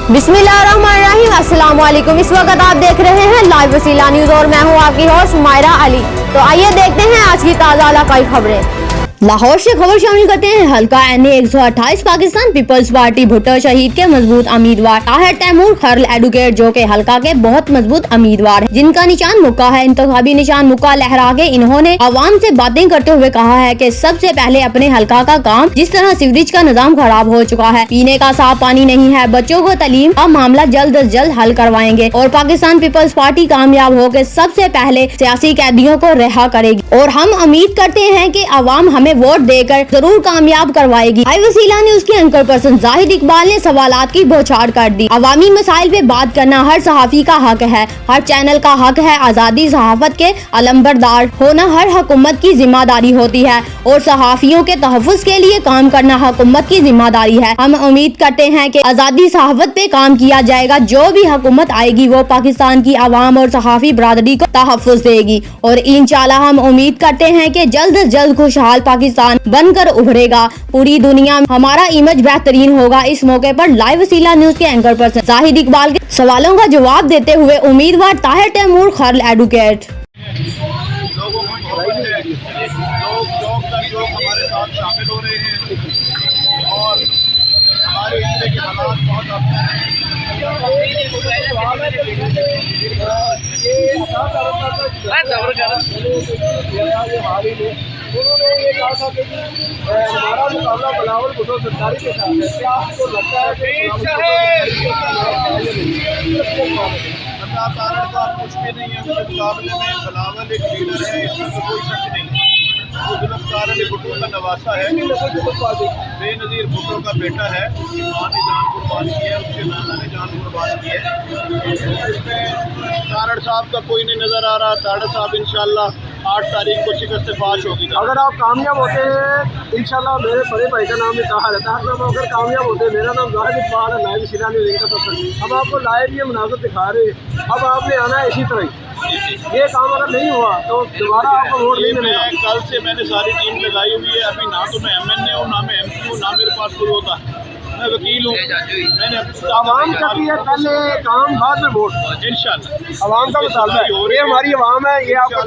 बिस्मिल्लाहिर्रहमानिर्रहीम, अस्सलाम वालेकुम। इस वक्त आप देख रहे हैं लाइव वसीला न्यूज और मैं हूं आपकी होस्ट मायरा अली। तो आइए देखते हैं आज की ताज़ा इलाकाई खबरें। लाहौर से खबर शामिल करते हैं। हल्का NA 128 Pakistan peoples party Bhutto शहीद के मजबूत उम्मीदवार ताहिर तैमूर खरल एडवोकेट, जो के हल्का के बहुत मजबूत उम्मीदवार है, जिनका निशान मुक्का है। इंतखाबी निशान मुक्का लहरा के इन्होंने आवाम से बातें करते हुए कहा है कि सबसे पहले अपने हल्का का काम, जिस तरह सीवरेज का निजाम खराब हो चुका है, पीने का साफ पानी नहीं है, बच्चों को तालीम का मामला जल्द अज जल्द हल करवाएंगे और पाकिस्तान पीपल्स पार्टी कामयाब होकर सबसे पहले सियासी कैदियों को रिहा करेगी और हम उम्मीद करते हैं कि आवाम हमें वोट देकर जरूर कामयाब करवाएगी। लाइव वसीला न्यूज के एंकर पर्सन जाहिद इकबाल ने सवालात की बौछार कर दी। अवामी मसाइल पे बात करना हर सहाफी का हक है, हर चैनल का हक है। आजादी सहाफत के अलंबरदार होना हर हुकूमत की जिम्मेदारी होती है और सहाफियों के तहफ़्फ़ुज़ के लिए काम करना हुकूमत की जिम्मेदारी है। हम उम्मीद करते हैं कि आजादी सहाफत पे काम किया जाएगा। जो भी हुकूमत आएगी वो पाकिस्तान की आवाम और सहाफी बरादरी को तहफ़्फ़ुज़ देगी और इंशाल्लाह हम उम्मीद करते हैं कि जल्द से जल्द खुशहाल पाकिस्तान बनकर उभरेगा। पूरी दुनिया में हमारा इमेज बेहतरीन होगा। इस मौके पर लाइव वसीला न्यूज के एंकर पर्सन जाहिद इकबाल के सवालों का जवाब देते हुए उम्मीदवार ताहिर तैमूर खरल एडवोकेट लोगों को लोग हमारे साथ शामिल हो रहे हैं और हमारे इलाके के हालात बहुत अच्छा हैं। उन्होंने ये कहा था कि हमारा मुकाबला बिलावल भुट्टो सरकारी के साथ है। क्या आपको लगता है कि अल्लाह ताला का कुछ भी नहीं है उनके मुकाबले में? बिलावल एक लीडर है, इसमें तो कोई शक नहीं है। वो जुल्फ़कार अली भुट्टो का नवासा है, बेनज़ीर भुट्टो का बेटा है। उसकी माँ ने जान कुर्बान की है, उसके नाना ने जान कुर्बान की है। इसमें तारड़ साहब का कोई नहीं नज़र आ रहा। तारड़ साहब इंशाल्लाह 8 तारीख को शिकस्त फाश होगी। अगर आप कामयाब होते हैं इंशाल्लाह, मेरे बड़े भाई का नाम भी कहा रहता है, अगर कामयाब होते हैं, मेरा नाम जाहिद इकबाल है, लाइव वसीला न्यूज़ का पर्सन। हम आपको लाइव ये मुनाज़र दिखा रहे हैं। अब आपने आना है इसी तरह। ये काम अगर नहीं हुआ तो दोबारा आपको वोट नहीं मिलेगा। कल से मैंने सारी टीम लगाई हुई है। अभी ना तो मैं MNA हूँ, ना मैं MP हूँ, ना मेरे पास कोई होता है। मैं वकील हूँ। मैंने आवाम चाहती है पहले काम बाद में वोट। इंशाल्लाह आवाम का मुतालबा है। ये हमारी आवाम है। ये आपको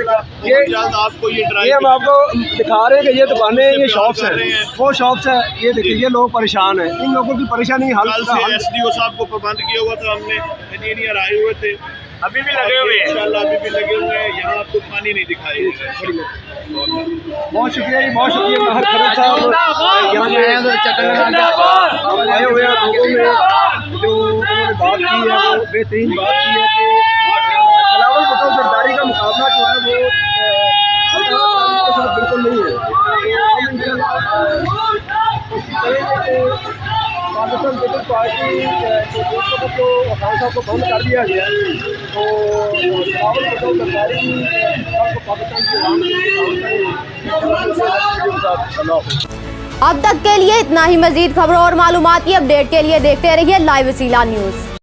ये जल्द आपको ये हम आपको दिखा रहे हैं कि ये दुकानें, ये शॉप्स हैं, वो शॉप्स है। ये देखिए, ये लोग परेशान हैं। इन लोगों की परेशानी हल SDO साहब को प्रबंध किया हुआ था हमने, इंजीनियर आए हुए थे, अभी भी लगे हुए हैं। इंशाल्लाह अभी भी लगे हुए हैं। यहाँ आपको पानी नहीं दिखाई। बहुत शुक्रिया जी, बहुत शुक्रिया हर खरल साहब। यहाँ आए हुए लोगों में जो उन्होंने बात की है वो बेहतरीन बात की है कि बिलावल भुट्टो सरदारी का मुकाबला जो है वो बिल्कुल नहीं है। पाकिस्तान पीपल्स पार्टी जो अकाउंट साहब को बंद कर दिया गया तो बिलावल भुट्टो सरदारी पाकिस्तान की अब तक के लिए इतना ही। मजीद खबरों और मालूमात की अपडेट के लिए देखते रहिए लाइव वसीला न्यूज।